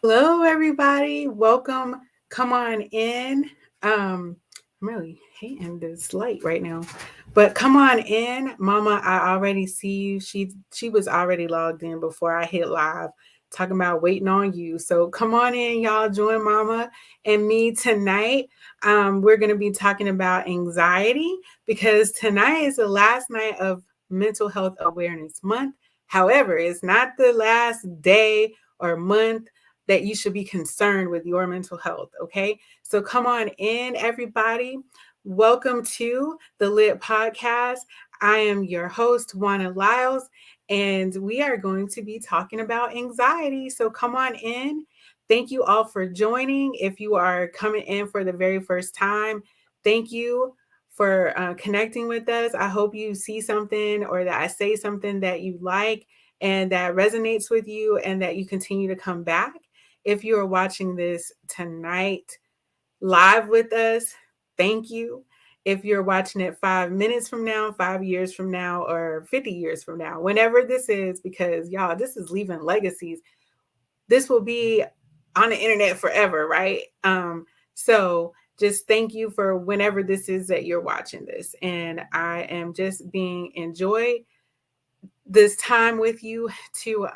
Hello, everybody. Welcome. Come on in. I'm really hating this light right now, but come on in, Mama. I already see you. She was already logged in before I hit live, talking about waiting on you. So come on in, y'all. Join Mama and me tonight. We're gonna be talking about anxiety because tonight is the last night of Mental Health Awareness Month. However, it's not the last day or month that you should be concerned with your mental health. Okay. So come on in, everybody. Welcome to the Lit Podcast. I am your host, Juana, and we are going to be talking about anxiety. So come on in. Thank you all for joining. If you are coming in for the very first time, thank you for connecting with us. I hope you see something or that I say something that you like and that resonates with you and that you continue to come back. If you are watching this tonight live with us, thank you. If you're watching it 5 minutes from now, 5 years from now, or 50 years from now, whenever this is, because y'all, this is leaving legacies. This will be on the internet forever, right? So just thank you for whenever this is that you're watching this. And I am just being enjoy this time with you to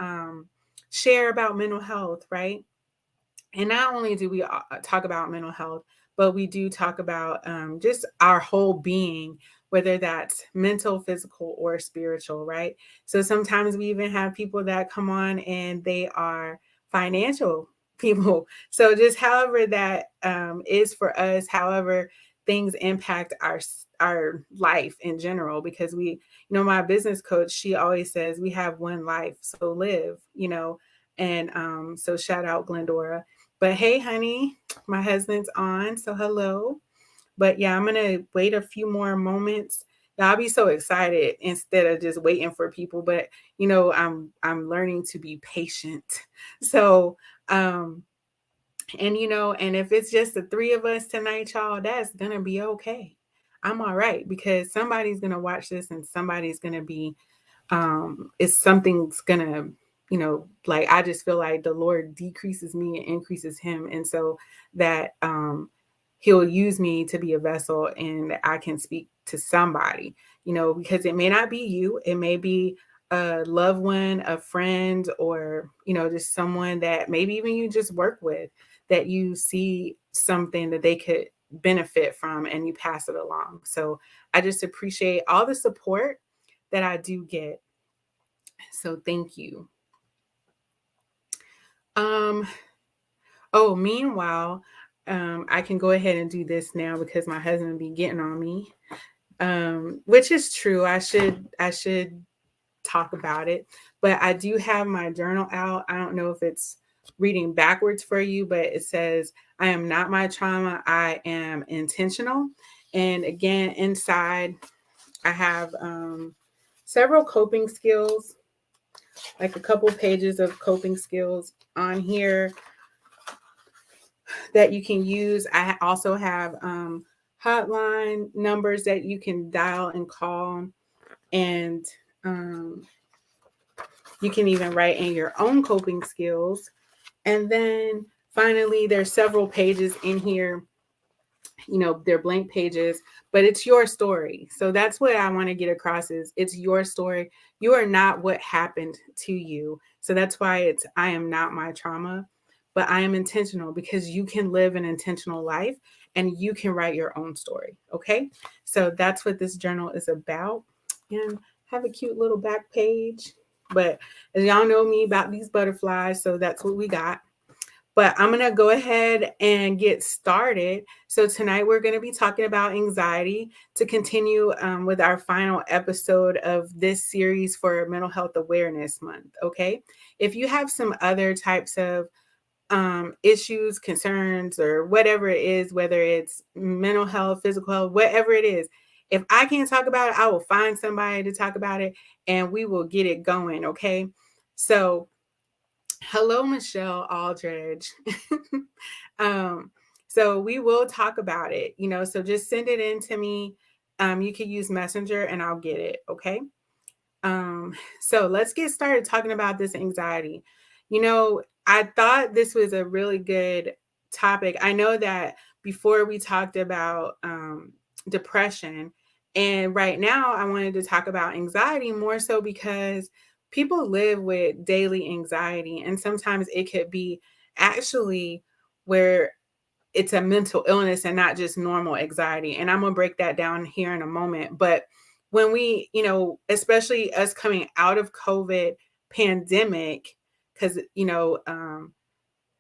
share about mental health, right? And not only do we talk about mental health, but we do talk about just our whole being, whether that's mental, physical, or spiritual, right? So sometimes we even have people that come on and they are financial people. So just however that is for us, however things impact our life in general, because my business coach, she always says we have one life, so live. And so shout out Glendora. But hey, honey, my husband's on, so hello. But yeah, I'm gonna wait a few more moments. Y'all be so excited instead of just waiting for people. But I'm learning to be patient. So and if it's just the three of us tonight, y'all, that's gonna be okay. I'm all right because somebody's gonna watch this and somebody's gonna be it's something's gonna like I just feel like the Lord decreases me and increases him, and so that he'll use me to be a vessel and I can speak to somebody, because it may not be you, it may be a loved one, a friend, or just someone that maybe even you just work with, that you see something that they could benefit from and you pass it along. So I just appreciate all the support that I do get. So thank you. Um, meanwhile, I can go ahead and do this now because my husband be getting on me. Which is true. I should talk about it. But I do have my journal out. I don't know if it's reading backwards for you, but it says, I am not my trauma, I am intentional. And again, inside I have several coping skills, like a couple pages of coping skills on here that you can use. I also have hotline numbers that you can dial and call, and um, you can even write in your own coping skills. And then finally, there's several pages in here. They're blank pages, but it's your story. So that's what I want to get across is it's your story. You are not what happened to you. So that's why it's I am not my trauma, but I am intentional because you can live an intentional life and you can write your own story. Okay. So that's what this journal is about. And have a cute little back page. But as y'all know me about these butterflies, so that's what we got. But I'm going to go ahead and get started. So, tonight we're going to be talking about anxiety to continue with our final episode of this series for Mental Health Awareness Month. Okay. If you have some other types of issues, concerns, or whatever it is, whether it's mental health, physical health, whatever it is, if I can't talk about it, I will find somebody to talk about it and we will get it going. Okay. So, hello, Michelle Aldridge. um, so we will talk about it, so just send it in to me. You can use Messenger and I'll get it. Okay. So let's get started talking about this anxiety. You know, I thought this was a really good topic. I know that before we talked about depression, and right now I wanted to talk about anxiety more so because people live with daily anxiety, and sometimes it could be actually where it's a mental illness and not just normal anxiety. And I'm going to break that down here in a moment. But when we, especially us coming out of COVID pandemic, because,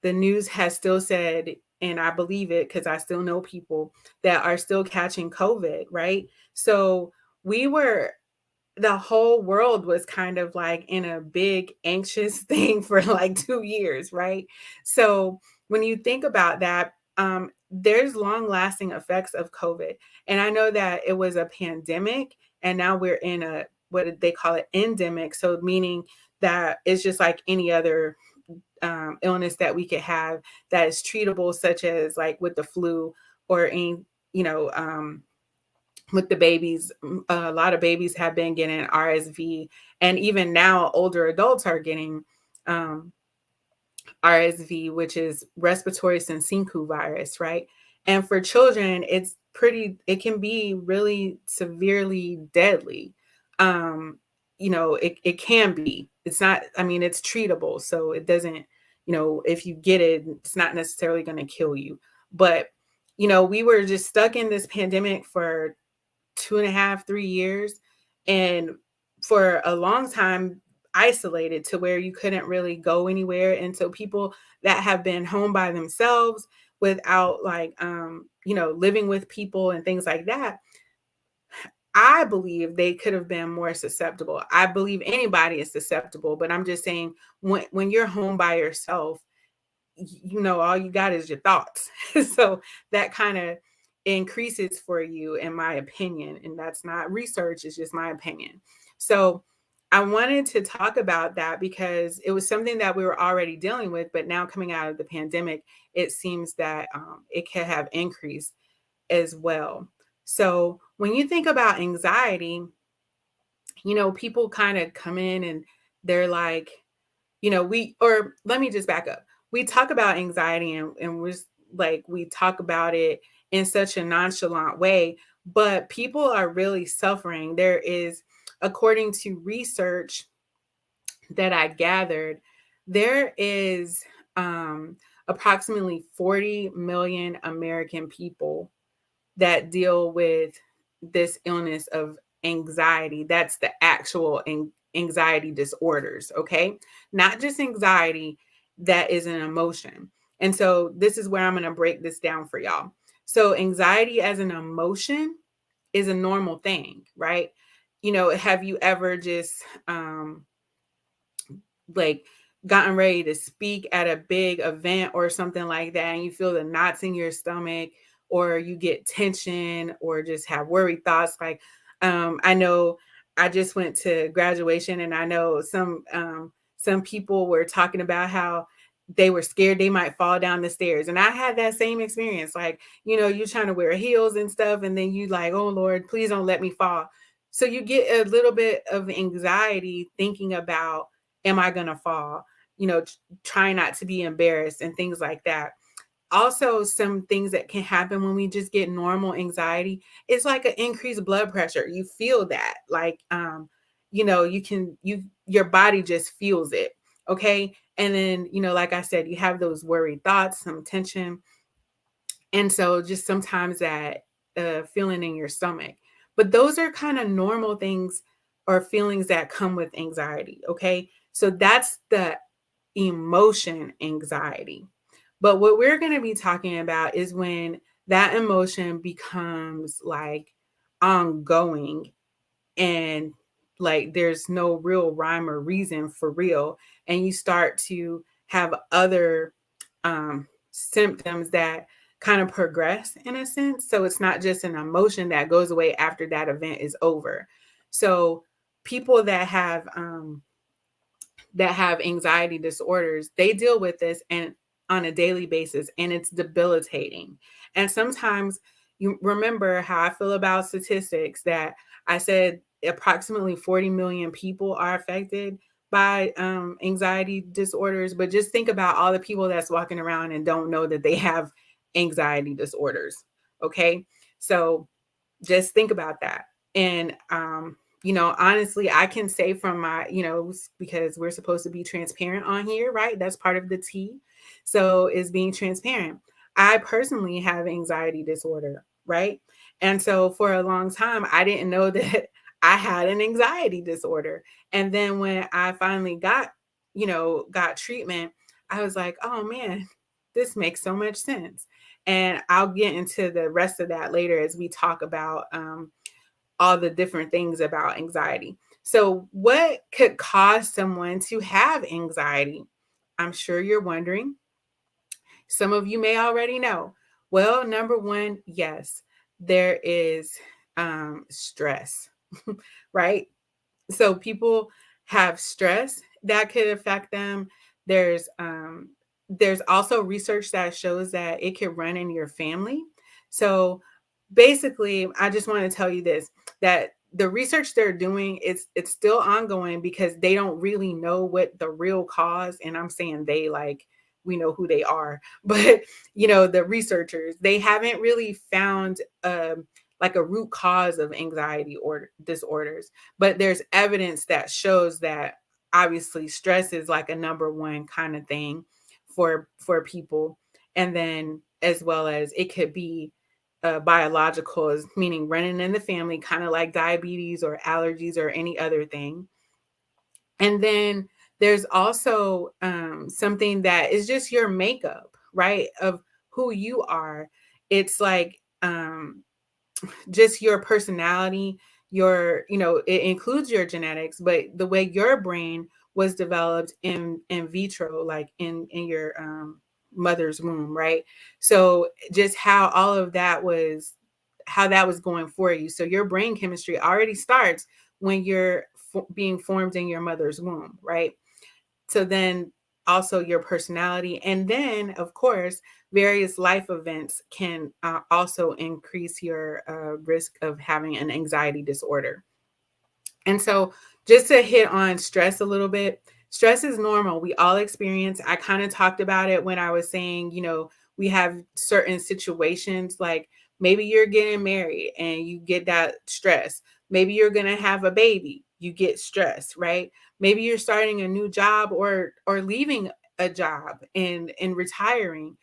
the news has still said, and I believe it because I still know people that are still catching COVID, right? So we were the whole world was kind of like in a big anxious thing for like 2 years, right? So when you think about that, there's long lasting effects of COVID. And I know that it was a pandemic and now we're in a, what they call it, endemic. So meaning that it's just like any other illness that we could have that is treatable, such as like with the flu or any, you know, with the babies, a lot of babies have been getting RSV, and even now older adults are getting um, RSV, which is respiratory syncytial virus, right? And for children, it can be really severely deadly. Um, it can be. It's not, I mean, it's treatable. So it doesn't, if you get it, it's not necessarily going to kill you. But, we were just stuck in this pandemic for 2.5, 3 years. And for a long time, isolated to where you couldn't really go anywhere. And so people that have been home by themselves without like, living with people and things like that, I believe they could have been more susceptible. I believe anybody is susceptible, but I'm just saying when you're home by yourself, all you got is your thoughts. So that kind of increases for you, in my opinion. And that's not research, it's just my opinion. So I wanted to talk about that because it was something that we were already dealing with, but now coming out of the pandemic, it seems that it can have increased as well. So when you think about anxiety, people kind of come in and they're like, or let me just back up. We talk about anxiety and we talk about it in such a nonchalant way, but people are really suffering. There is, according to research that I gathered, there is approximately 40 million American people that deal with this illness of anxiety. That's the actual anxiety disorders, okay? Not just anxiety, that is an emotion. And so this is where I'm going to break this down for y'all. So anxiety as an emotion is a normal thing, right? Have you ever just like gotten ready to speak at a big event or something like that, and you feel the knots in your stomach, or you get tension or just have worried thoughts? Like, I know I just went to graduation, and I know some people were talking about how they were scared they might fall down the stairs. And I had that same experience. Like, you're trying to wear heels and stuff, and then you like, oh Lord, please don't let me fall. So you get a little bit of anxiety thinking about, am I going to fall? Trying not to be embarrassed and things like that. Also, some things that can happen when we just get normal anxiety, it's like an increased blood pressure. You feel that, like, your body just feels it. Okay. And then, like I said, you have those worried thoughts, some tension. And so just sometimes that feeling in your stomach. But those are kind of normal things or feelings that come with anxiety. Okay. So that's the emotion anxiety. But what we're going to be talking about is when that emotion becomes like ongoing, and like there's no real rhyme or reason for real, and you start to have other symptoms that kind of progress in a sense. So it's not just an emotion that goes away after that event is over. So people that have anxiety disorders, they deal with this and on a daily basis, and it's debilitating. And sometimes, you remember how I feel about statistics, that I said approximately 40 million people are affected. by anxiety disorders, but just think about all the people that's walking around and don't know that they have anxiety disorders. Okay. So just think about that. And honestly, I can say from my, because we're supposed to be transparent on here, right? That's part of the T. So is being transparent. I personally have anxiety disorder, right? And so for a long time I didn't know that I had an anxiety disorder. And then when I finally got treatment, I was like, oh man, this makes so much sense. And I'll get into the rest of that later as we talk about all the different things about anxiety. So, what could cause someone to have anxiety? I'm sure you're wondering. Some of you may already know. Well, number one, yes, there is stress, right? So people have stress that could affect them. There's also research that shows that it could run in your family. So basically, I just want to tell you this, that the research they're doing, it's still ongoing because they don't really know what the real cause, and I'm saying they, like, we know who they are, but the researchers, they haven't really found like a root cause of anxiety or disorders, but there's evidence that shows that obviously stress is like a number one kind of thing for people. And then as well as it could be biological, meaning running in the family, kind of like diabetes or allergies or any other thing. And then there's also something that is just your makeup, right, of who you are. It's like just your personality, it includes your genetics, but the way your brain was developed in vitro, like in your mother's womb, right? So just how that was going for you. So your brain chemistry already starts when you're being formed in your mother's womb, right? So then also your personality. And then, of course, various life events can also increase your risk of having an anxiety disorder. And so, just to hit on stress a little bit, stress is normal. We all experience. I kind of talked about it when I was saying, we have certain situations, like maybe you're getting married and you get that stress. Maybe you're going to have a baby, you get stressed, right? Maybe you're starting a new job or leaving a job and retiring.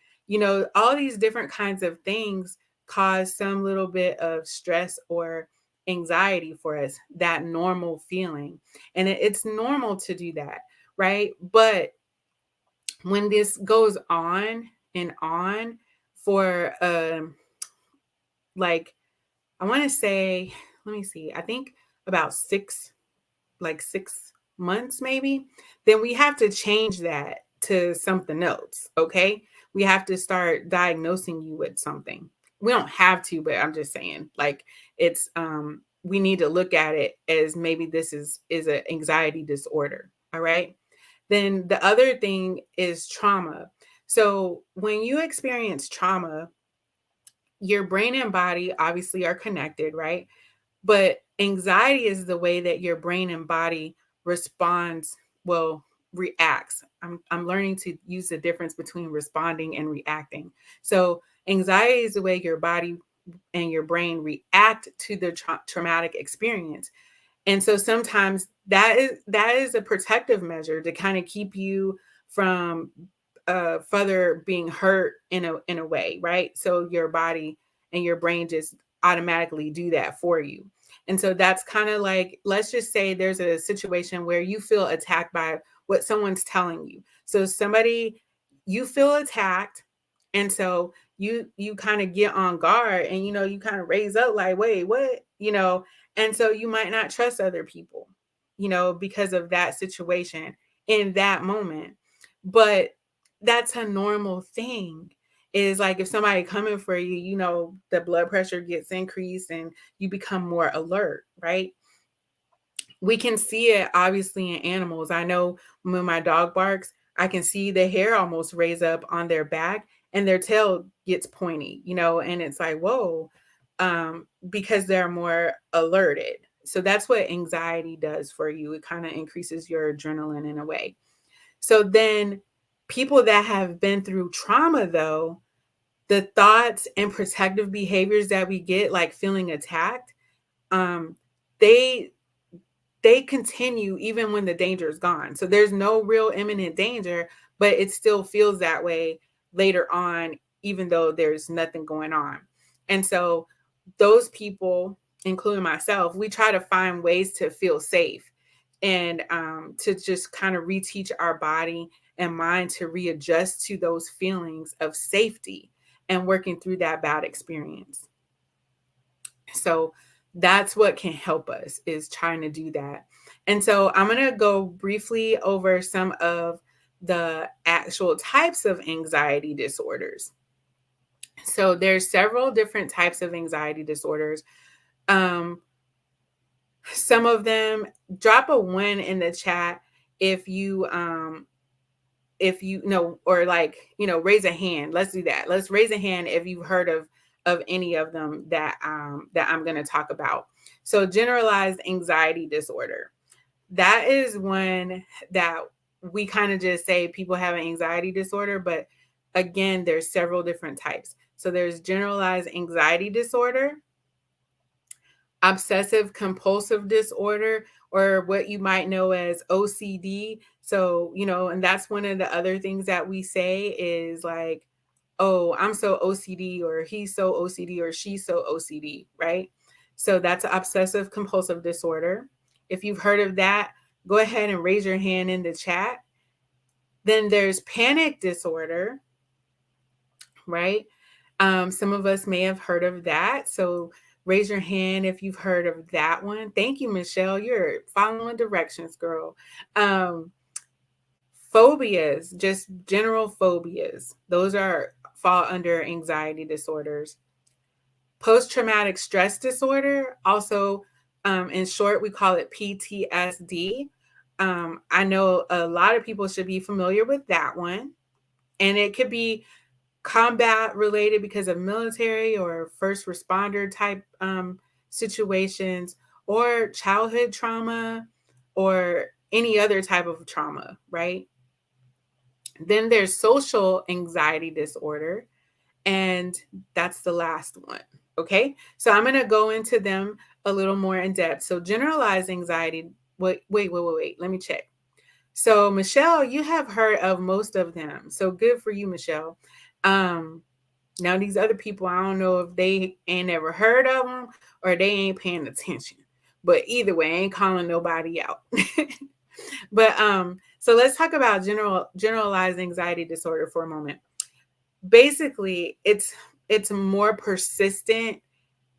All these different kinds of things cause some little bit of stress or anxiety for us, that normal feeling. And it's normal to do that, right? But when this goes on and on for like, I want to say, let me see, I think about 6 months maybe, then we have to change that to something else. Okay, we have to start diagnosing you with something. We don't have to, but I'm just saying, like, it's we need to look at it as maybe this is an anxiety disorder. All right, then the other thing is trauma. So when you experience trauma, your brain and body obviously are connected, right? But anxiety is the way that your brain and body responds, well, reacts. I'm learning to use the difference between responding and reacting. So anxiety is the way your body and your brain react to the traumatic experience. And so sometimes that is a protective measure to kind of keep you from further being hurt in a way, right? So your body and your brain just automatically do that for you. And so that's kind of like, let's just say there's a situation where you feel attacked by what someone's telling you. So somebody, you feel attacked, and so you kind of get on guard, and you kind of raise up like, wait, what? And so you might not trust other people, because of that situation in that moment. But that's a normal thing. Is like if somebody coming for you, the blood pressure gets increased and you become more alert, right? We can see it obviously in animals. I know when my dog barks, I can see the hair almost raise up on their back and their tail gets pointy, and it's like, whoa, because they're more alerted. So that's what anxiety does for you. It kind of increases your adrenaline in a way. So then people that have been through trauma, though, the thoughts and protective behaviors that we get, like feeling attacked, um, they they continue even when the danger is gone. So there's no real imminent danger, but it still feels that way later on, even though there's nothing going on. And so those people, including myself, we try to find ways to feel safe and to just kind of reteach our body and mind to readjust to those feelings of safety and working through that bad experience. So that's what can help us, is trying to do that. And so I'm going to go briefly over some of the actual types of anxiety disorders. So there's several different types of anxiety disorders. Um, some of them, drop a 1 in the chat if you know, or like, raise a hand. Let's do that. Let's raise a hand if you've heard of any of them that I'm going to talk about. So generalized anxiety disorder, that is one that we kind of just say people have an anxiety disorder, but again, there's several different types. So there's generalized anxiety disorder, obsessive compulsive disorder, or what you might know as OCD. So, and that's one of the other things that we say is like, oh, I'm so OCD, or he's so OCD, or she's so OCD, right? So that's obsessive compulsive disorder. If you've heard of that, go ahead and raise your hand in the chat. Then there's panic disorder, right? Some of us may have heard of that. So raise your hand if you've heard of that one. Thank you, Michelle. You're following directions, girl. Phobias, just general phobias. Those fall under anxiety disorders. Post-traumatic stress disorder, also in short, we call it PTSD. I know a lot of people should be familiar with that one. And it could be combat related because of military or first responder type situations, or childhood trauma, or any other type of trauma, right? Then there's social anxiety disorder, and that's the last one. Okay, so I'm going to go into them a little more in depth. So generalized anxiety, wait, let me check. So Michelle, you have heard of most of them. So good for you, Michelle. Now these other people, I don't know if they ain't ever heard of them or they ain't paying attention. But either way, I ain't calling nobody out. But so let's talk about generalized anxiety disorder for a moment. Basically, it's more persistent.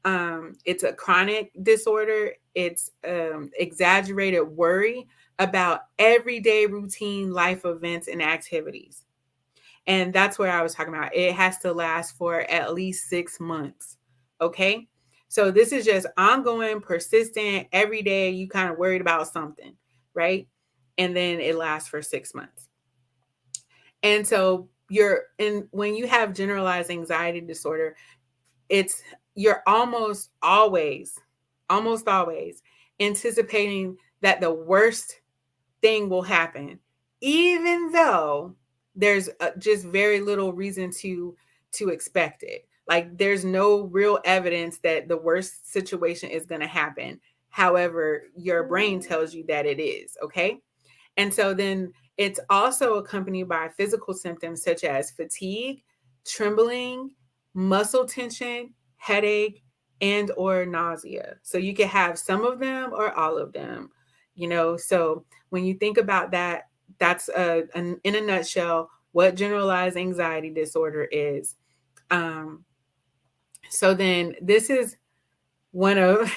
It's a chronic disorder. It's exaggerated worry about everyday routine life events and activities. And that's where I was talking about. It has to last for at least 6 months. Okay. So this is just ongoing, persistent, every day you kind of worried about something, right? And then it lasts for 6 months. And so when you have generalized anxiety disorder, you're almost always anticipating that the worst thing will happen, even though there's just very little reason to expect it. Like there's no real evidence that the worst situation is going to happen. However, your brain tells you that it is, okay? And so then it's also accompanied by physical symptoms such as fatigue, trembling, muscle tension, headache, and or nausea. So you can have some of them or all of them, So when you think about that, that's in a nutshell what generalized anxiety disorder is. So then this is one of,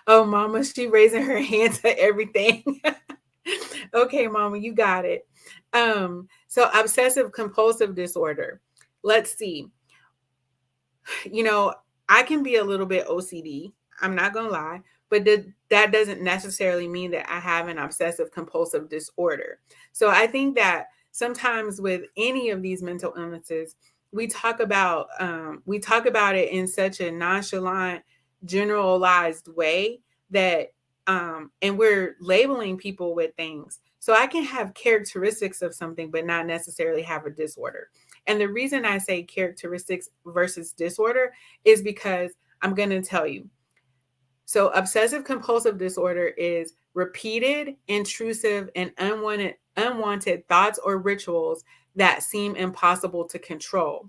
oh, Mama, she raising her hand to everything. Okay, Mama, you got it. So obsessive compulsive disorder. Let's see. I can be a little bit OCD. I'm not going to lie, but that doesn't necessarily mean that I have an obsessive compulsive disorder. So I think that sometimes with any of these mental illnesses, we talk about it in such a nonchalant, generalized way that and we're labeling people with things. So I can have characteristics of something, but not necessarily have a disorder. And the reason I say characteristics versus disorder is because I'm going to tell you. So obsessive compulsive disorder is repeated, intrusive, and unwanted thoughts or rituals that seem impossible to control.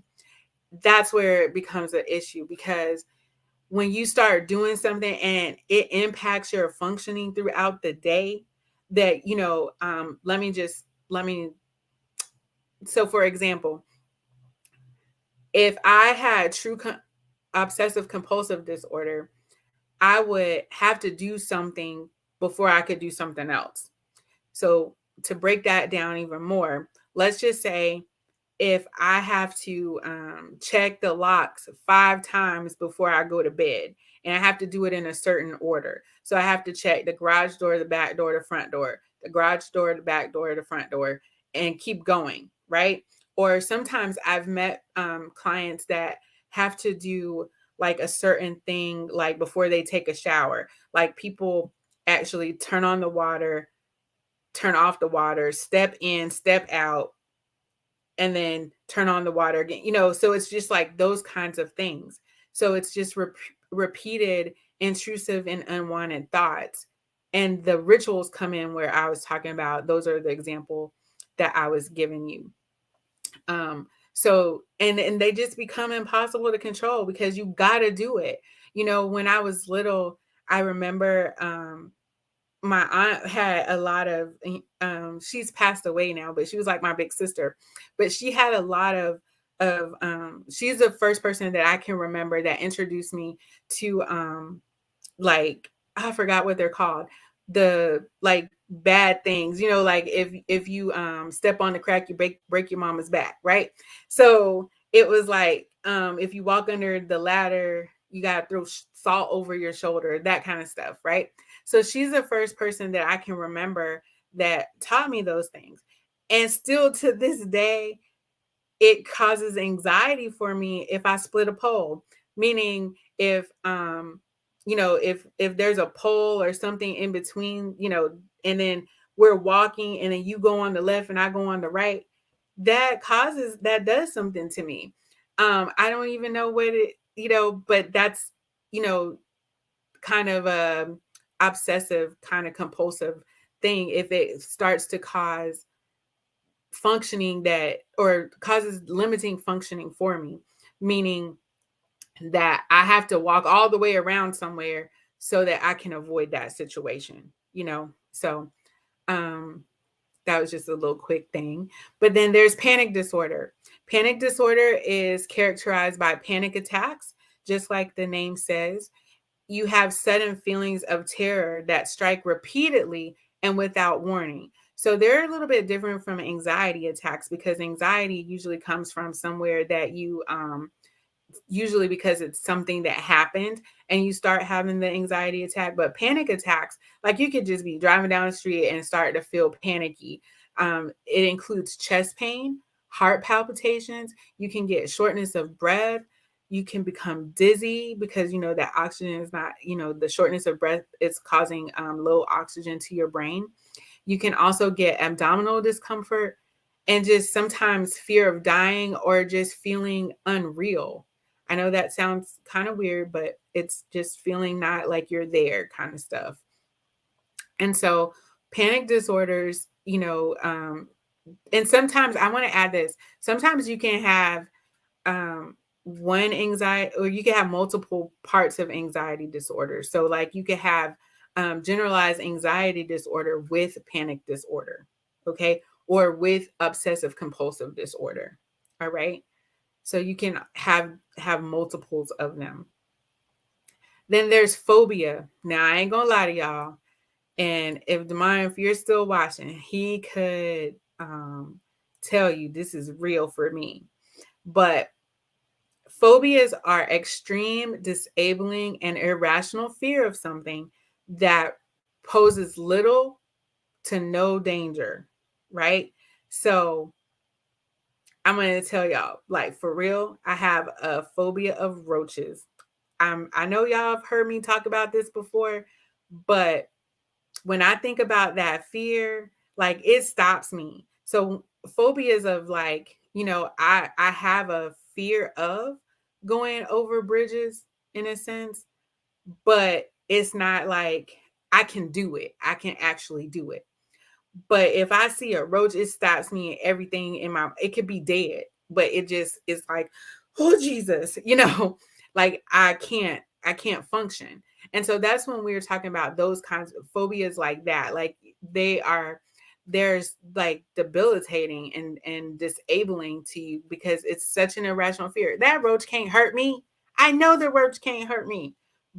That's where it becomes an issue, because when you start doing something and it impacts your functioning throughout the day, that let me so for example, if I had obsessive compulsive disorder, I would have to do something before I could do something else. So to break that down even more, let's just say if I have to check the locks 5 times before I go to bed, and I have to do it in a certain order. So I have to check the garage door, the back door, the front door, the garage door, the back door, the front door, and keep going, right? Or sometimes I've met clients that have to do like a certain thing, like before they take a shower. Like people actually turn on the water, turn off the water, step in, step out, and then turn on the water again. So it's just like those kinds of things. So it's just repeated intrusive and unwanted thoughts, and the rituals come in where I was talking about. Those are the example that I was giving you. So and they just become impossible to control because you got to do it. When I was little, I remember my aunt had a lot of she's passed away now, but she was like my big sister. But she had a lot of she's the first person that I can remember that introduced me to like, I forgot what they're called, the like bad things, like if you step on the crack, you break your mama's back, right? So it was like, if you walk under the ladder, you got to throw salt over your shoulder, that kind of stuff, right? So she's the first person that I can remember that taught me those things. And still to this day, it causes anxiety for me if I split a pole. Meaning if there's a pole or something in between, and then we're walking and then you go on the left and I go on the right, that does something to me. I don't even know what it, but that's, you know, kind of a obsessive kind of compulsive thing if it starts to cause functioning that, or causes limiting functioning for me, meaning that I have to walk all the way around somewhere so that I can avoid that situation. So um that was just a little quick thing. But then there's panic disorder. Panic disorder is characterized by panic attacks, just like the name says. You have sudden feelings of terror that strike repeatedly and without warning. So they're a little bit different from anxiety attacks, because anxiety usually comes from somewhere that you usually because it's something that happened and you start having the anxiety attack. But panic attacks, like you could just be driving down the street and start to feel panicky. It includes chest pain, heart palpitations. You can get shortness of breath. You can become dizzy because that oxygen is not, the shortness of breath is causing low oxygen to your brain. You can also get abdominal discomfort and just sometimes fear of dying or just feeling unreal. I know that sounds kind of weird, but it's just feeling not like you're there kind of stuff. And so panic disorders, and sometimes I want to add this. Sometimes you can have one anxiety, or you can have multiple parts of anxiety disorder. So like you could have generalized anxiety disorder with panic disorder, okay, or with obsessive compulsive disorder. All right. So you can have multiples of them. Then there's phobia. Now I ain't gonna lie to y'all. And if you're still watching, he could tell you this is real for me. But phobias are extreme, disabling, and irrational fear of something that poses little to no danger, right? So I'm going to tell y'all, like for real, I have a phobia of roaches. I know y'all have heard me talk about this before, but when I think about that fear, like it stops me. So phobias of like, I have a fear of going over bridges in a sense, but it's not like I can do it. I can actually do it. But if I see a roach, it stops me and everything in my, it could be dead, but it just is like, oh Jesus, like I can't function. And so that's when we were talking about those kinds of phobias like that. Like there's like debilitating and disabling to you because it's such an irrational fear. That roach can't hurt me. I know the roach can't hurt me,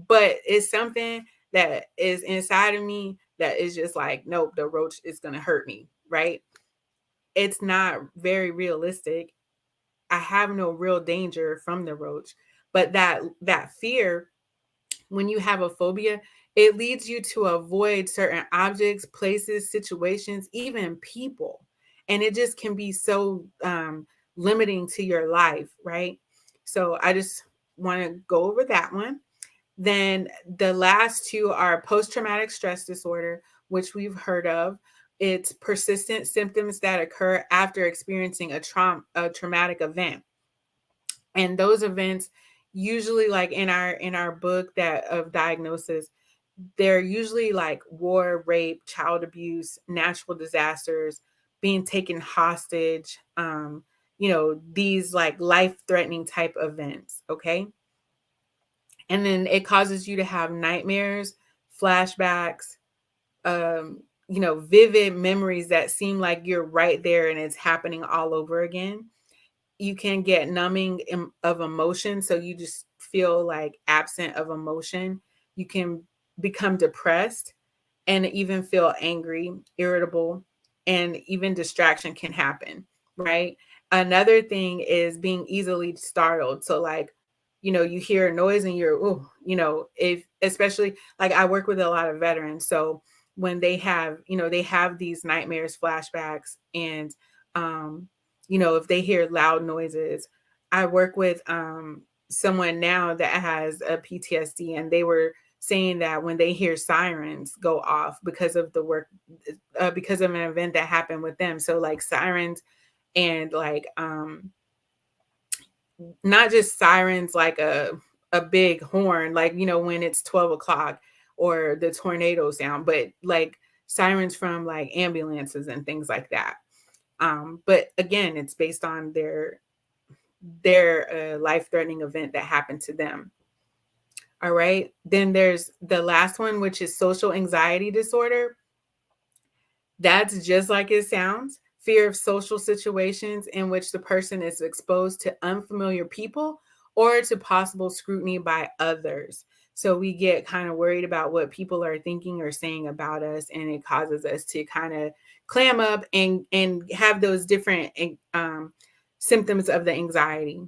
but it's something that is inside of me that is just like, nope, the roach is going to hurt me, right? It's not very realistic. I have no real danger from the roach, but that fear, when you have a phobia, it leads you to avoid certain objects, places, situations, even people. And it just can be so limiting to your life, right? So I just want to go over that one. Then the last two are post traumatic stress disorder, which we've heard of. It's persistent symptoms that occur after experiencing a traumatic event. And those events usually, like in our book that of diagnosis, they're usually like war, rape, child abuse, natural disasters, being taken hostage, these like life-threatening type events, okay? And then it causes you to have nightmares, flashbacks, vivid memories that seem like you're right there and it's happening all over again. You can get numbing of emotion, so you just feel like absent of emotion. You can become depressed and even feel angry, irritable, and even distraction can happen, right? Another thing is being easily startled. So like, you hear a noise and you're, oh, if especially like I work with a lot of veterans. So when they have these nightmares, flashbacks, and if they hear loud noises, I work with someone now that has a PTSD, and they were saying that when they hear sirens go off because of the work, because of an event that happened with them. So like sirens and like not just sirens like a big horn, like when it's 12 o'clock or the tornado sound, but like sirens from like ambulances and things like that. But again, it's based on their life-threatening event that happened to them. All right. Then there's the last one, which is social anxiety disorder. That's just like it sounds. Fear of social situations in which the person is exposed to unfamiliar people or to possible scrutiny by others. So we get kind of worried about what people are thinking or saying about us, and it causes us to kind of clam up and have those different symptoms of the anxiety.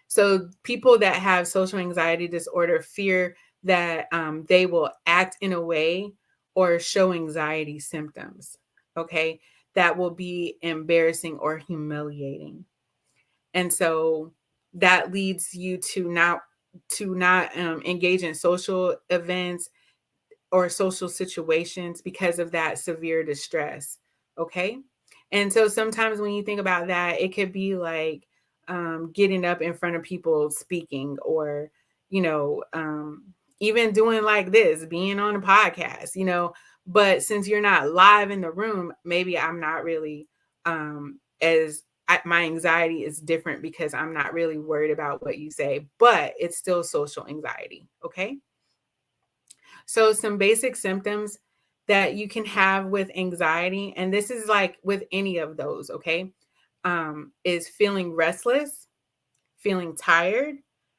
So people that have social anxiety disorder fear that they will act in a way or show anxiety symptoms, okay, that will be embarrassing or humiliating. And so that leads you to not engage in social events or social situations because of that severe distress. Okay. And so sometimes when you think about that, it could be like getting up in front of people speaking, or, you know, um, even doing like this, being on a podcast, but since you're not live in the room, maybe I'm not really my anxiety is different because I'm not really worried about what you say, but it's still social anxiety. Okay. So, some basic symptoms that you can have with anxiety, and this is like with any of those, okay, is feeling restless, feeling tired,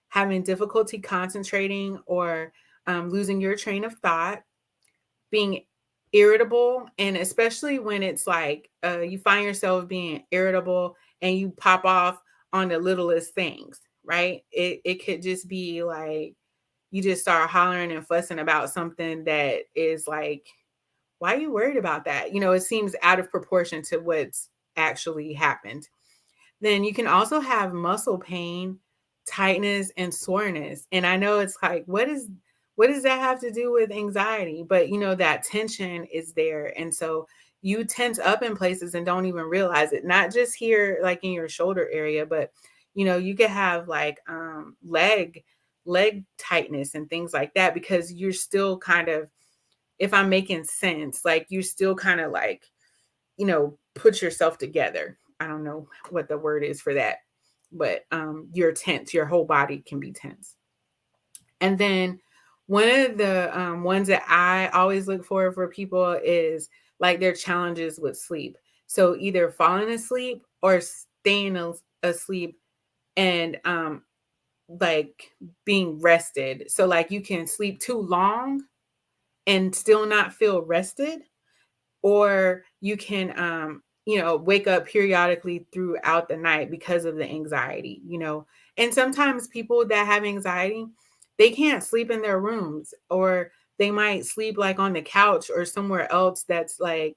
having difficulty concentrating or losing your train of thought, being irritable, and especially when it's like you find yourself being irritable and you pop off on the littlest things, right? It could just be like you just start hollering and fussing about something that is like, why are you worried about that? It seems out of proportion to what's actually happened. Then you can also have muscle pain, tightness, and soreness. And I know it's like, what does that have to do with anxiety? But that tension is there. And so you tense up in places and don't even realize it. Not just here, like in your shoulder area, but you could have like leg tightness and things like that, because you're still kind of, if I'm making sense, like you're still kind of like, put yourself together. I don't know what the word is for that, but you're tense. Your whole body can be tense. And then one of the ones that I always look for people is like their challenges with sleep. So either falling asleep or staying asleep, and like being rested. So like you can sleep too long and still not feel rested, or you can wake up periodically throughout the night because of the anxiety. And sometimes people that have anxiety, they can't sleep in their rooms, or they might sleep like on the couch or somewhere else that's like,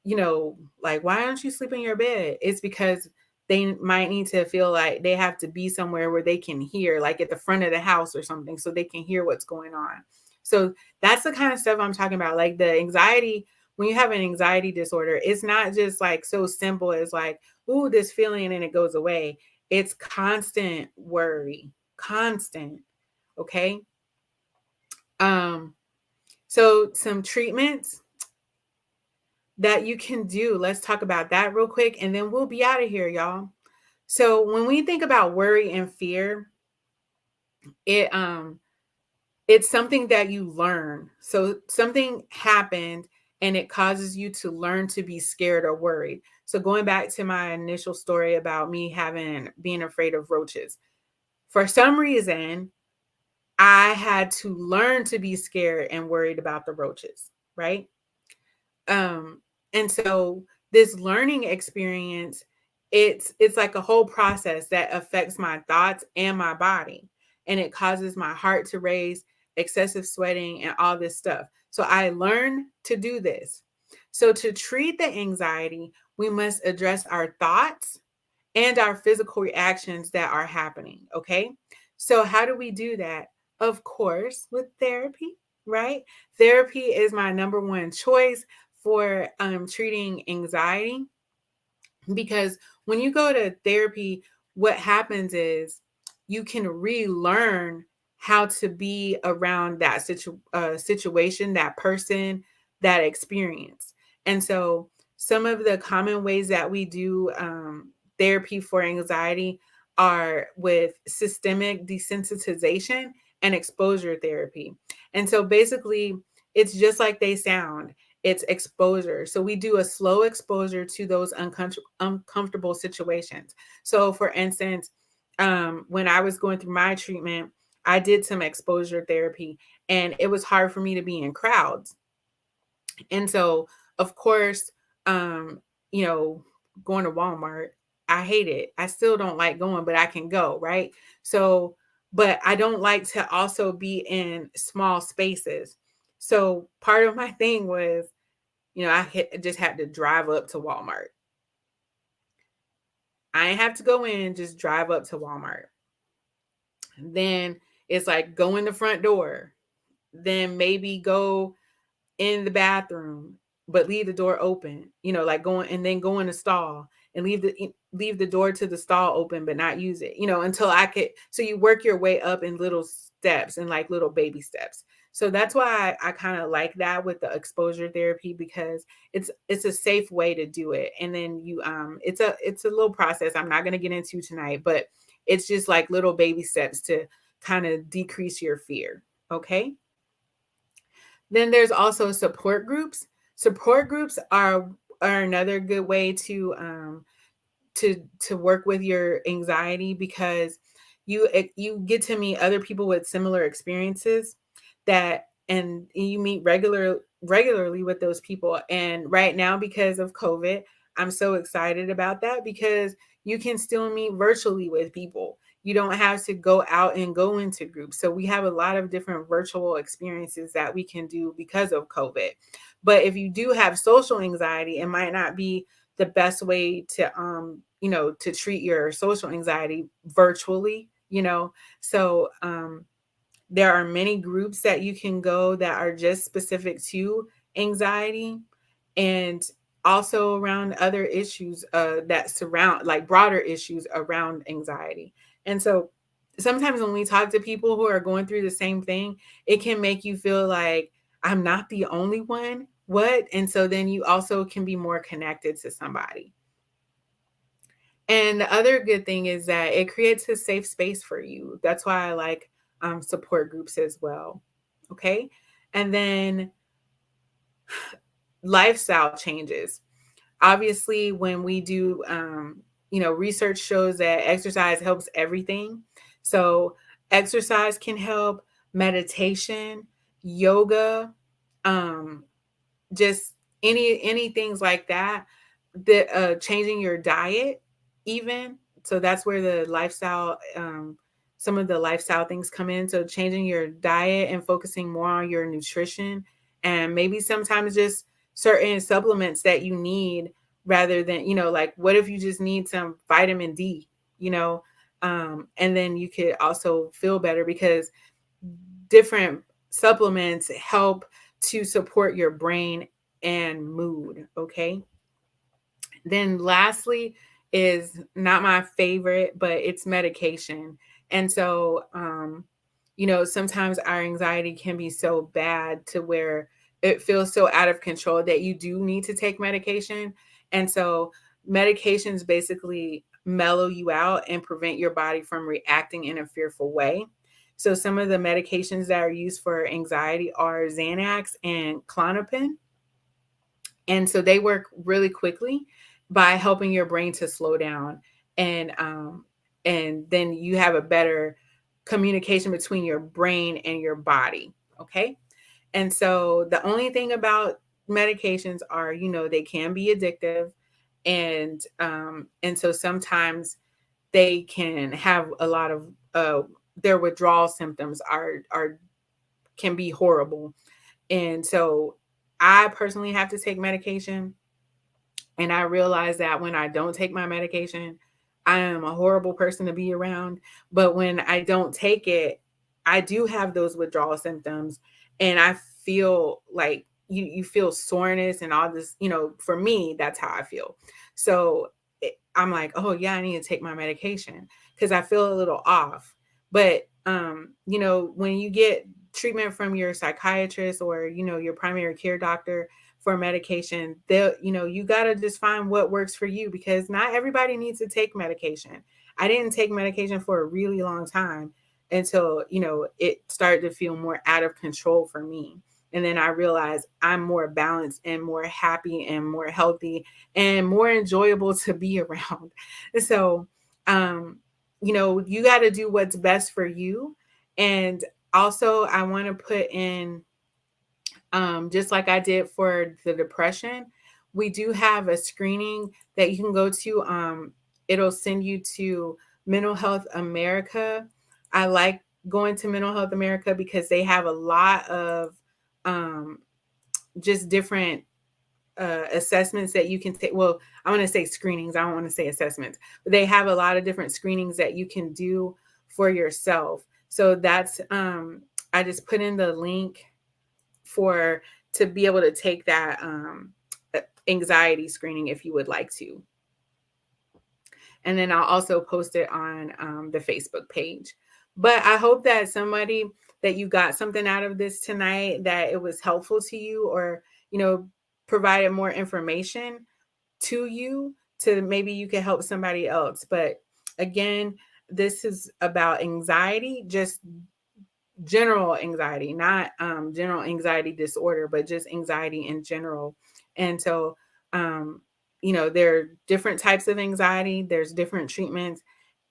why don't you sleep in your bed? It's because they might need to feel like they have to be somewhere where they can hear, like at the front of the house or something, so they can hear what's going on. So that's the kind of stuff I'm talking about. Like the anxiety, when you have an anxiety disorder, it's not just like so simple as like, ooh, this feeling and it goes away. It's constant worry, constant. Okay. Um, so some treatments that you can do. Let's talk about that real quick and then we'll be out of here, y'all. So when we think about worry and fear, it's something that you learn. So something happened and it causes you to learn to be scared or worried. So going back to my initial story about me being afraid of roaches. For some reason, I had to learn to be scared and worried about the roaches, right? Um, and so this learning experience, it's like a whole process that affects my thoughts and my body. And it causes my heart to race, excessive sweating, and all this stuff. So I learned to do this. So to treat the anxiety, we must address our thoughts and our physical reactions that are happening. Okay. So, how do we do that? Of course, with therapy, right? Therapy is my number one choice for treating anxiety, because when you go to therapy, what happens is you can relearn how to be around that situation, that person, that experience. And so some of the common ways that we do therapy for anxiety are with systemic desensitization and exposure therapy. And so basically it's just like they sound. It's exposure. So we do a slow exposure to those uncomfortable situations. So for instance, when I was going through my treatment, I did some exposure therapy, and it was hard for me to be in crowds. And so, of course, um, you know, going to Walmart, I hate it. I still don't like going, but I can go, right? So, but I don't like to also be in small spaces. So part of my thing was, just had to drive up to Walmart. I didn't have to go in, just drive up to Walmart. And then it's like go in the front door, then maybe go in the bathroom, but leave the door open, like going and then go in the stall and leave the door to the stall open, but not use it, until I could. So you work your way up in little steps and like little baby steps. So that's why I kind of like that with the exposure therapy, because it's a safe way to do it. And then it's a little process I'm not going to get into tonight, but it's just like little baby steps to kind of decrease your fear. Okay. Then there's also support groups. Support groups are another good way to work with your anxiety, because you get to meet other people with similar experiences, and you meet regularly with those people. And right now, because of COVID, I'm so excited about that, because you can still meet virtually with people. You don't have to go out and go into groups. So we have a lot of different virtual experiences that we can do because of COVID. But if you do have social anxiety, it might not be the best way to treat your social anxiety virtually. So There are many groups that you can go that are just specific to anxiety, and also around other issues that surround, like broader issues around anxiety. And so sometimes when we talk to people who are going through the same thing, it can make you feel like I'm not the only one. What? And so then you also can be more connected to somebody. And the other good thing is that it creates a safe space for you. That's why I like support groups as well. Okay. And then lifestyle changes. Obviously, when we do, research shows that exercise helps everything. So, exercise can help, meditation, yoga, um, just any things like that. The changing your diet, even, so that's where the lifestyle, some of the lifestyle things come in. So changing your diet and focusing more on your nutrition, and maybe sometimes just certain supplements that you need, rather than, like, what if you just need some vitamin D, you know and then you could also feel better because different supplements help to support your brain and mood. Okay. Then lastly is not my favorite, but it's medication. And so, sometimes our anxiety can be so bad to where it feels so out of control that you do need to take medication. And so medications basically mellow you out and prevent your body from reacting in a fearful way. So some of the medications that are used for anxiety are Xanax and Klonopin. And so they work really quickly by helping your brain to slow down, and then you have a better communication between your brain and your body. Okay. And so the only thing about medications are, they can be addictive, and so sometimes they can have a lot of their withdrawal symptoms are can be horrible. And so I personally have to take medication, and I realize that when I don't take my medication, I am a horrible person to be around. But when I don't take it, I do have those withdrawal symptoms. And I feel like you feel soreness and all this, for me, that's how I feel. So I'm like, oh, yeah, I need to take my medication because I feel a little off. But, when you get treatment from your psychiatrist or, your primary care doctor, for medication, they'll, you got to just find what works for you, because not everybody needs to take medication. I didn't take medication for a really long time until, it started to feel more out of control for me. And then I realized I'm more balanced and more happy and more healthy and more enjoyable to be around. So, you got to do what's best for you. And also, I want to put in, just like I did for the depression, we do have a screening that you can go to. It'll send you to Mental Health America. I like going to Mental Health America because they have a lot of um, just different assessments that you can take. Well, I want to say screenings. I don't want to say assessments, but they have a lot of different screenings that you can do for yourself. So that's, I just put in the link for to be able to take that anxiety screening if you would like to. And then I'll also post it on the Facebook page. But I hope that somebody, that you got something out of this tonight, that it was helpful to you, or, provided more information to you, to maybe you can help somebody else. But again, this is about anxiety, just general anxiety, not general anxiety disorder, but just anxiety in general. And so, there are different types of anxiety, there's different treatments,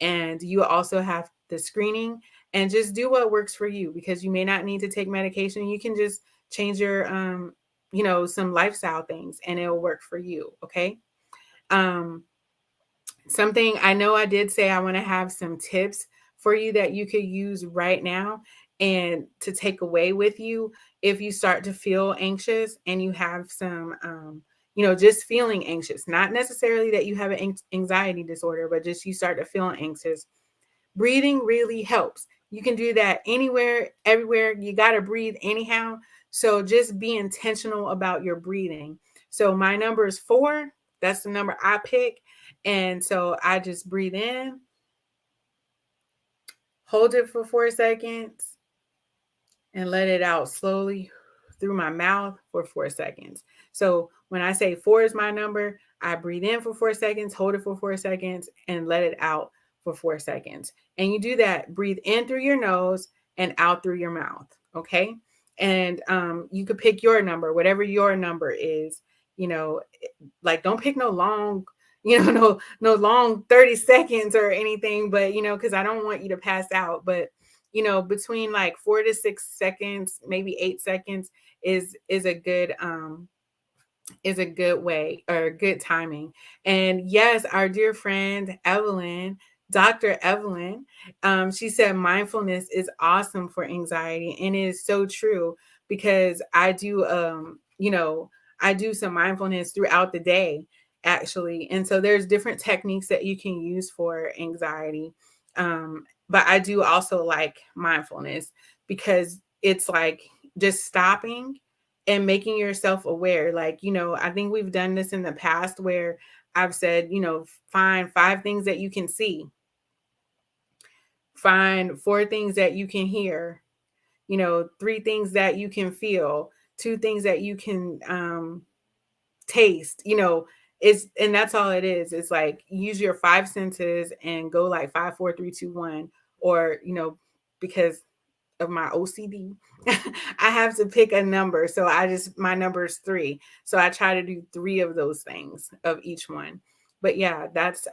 and you also have the screening. And just do what works for you, because you may not need to take medication. You can just change your, some lifestyle things, and it'll work for you. Okay. Um, Something I know I did say, I want to have some tips for you that you could use right now and to take away with you if you start to feel anxious and you have some, just feeling anxious, not necessarily that you have an anxiety disorder, but just you start to feel anxious. Breathing really helps. You can do that anywhere, everywhere. You got to breathe anyhow. So just be intentional about your breathing. So my number is 4. That's the number I pick. And so I just breathe in, hold it for 4 seconds, and let it out slowly through my mouth for 4 seconds. So when I say 4 is my number, I breathe in for 4 seconds, hold it for 4 seconds, and let it out for 4 seconds. And you do that, breathe in through your nose and out through your mouth. Okay. And you could pick your number, whatever your number is, you know, like don't pick no long, no long 30 seconds or anything, but because I don't want you to pass out. But between like 4 to 6 seconds, maybe 8 seconds is a good way or good timing. And yes, our dear friend Evelyn, Dr. Evelyn, she said mindfulness is awesome for anxiety, and it is so true because I do some mindfulness throughout the day actually, and so there's different techniques that you can use for anxiety. But I do also like mindfulness because it's like just stopping and making yourself aware. Like, I think we've done this in the past where I've said, find 5 things that you can see, find 4 things that you can hear, 3 things that you can feel, 2 things that you can taste, and that's all it is. It's like use your 5 senses and go like 5, 4, 3, 2, 1, or, because of my OCD, I have to pick a number. So my number is 3. So I try to do 3 of those things of each one. But yeah, that's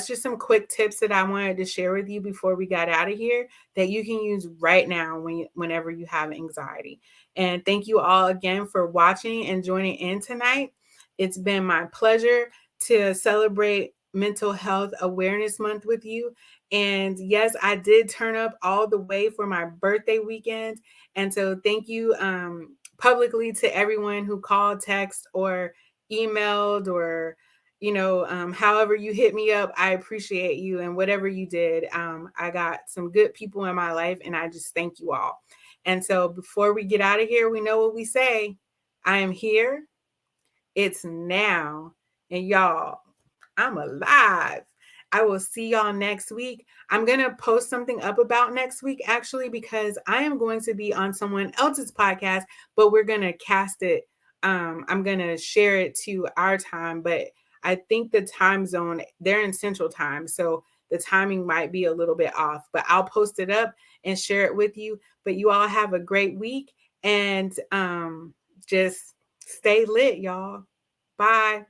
just some quick tips that I wanted to share with you before we got out of here that you can use right now whenever you have anxiety. And thank you all again for watching and joining in tonight. It's been my pleasure to celebrate Mental Health Awareness Month with you. And yes, I did turn up all the way for my birthday weekend. And so thank you publicly to everyone who called, text, or emailed, or, however you hit me up. I appreciate you. And whatever you did, I got some good people in my life, and I just thank you all. And so before we get out of here, we know what we say. I am here. It's now. And y'all, I'm alive. I will see y'all next week. I'm going to post something up about next week, actually, because I am going to be on someone else's podcast, but we're going to cast it. I'm going to share it to our time, but I think the time zone, they're in Central Time. So the timing might be a little bit off, but I'll post it up and share it with you. But you all have a great week, and just stay lit, y'all. Bye.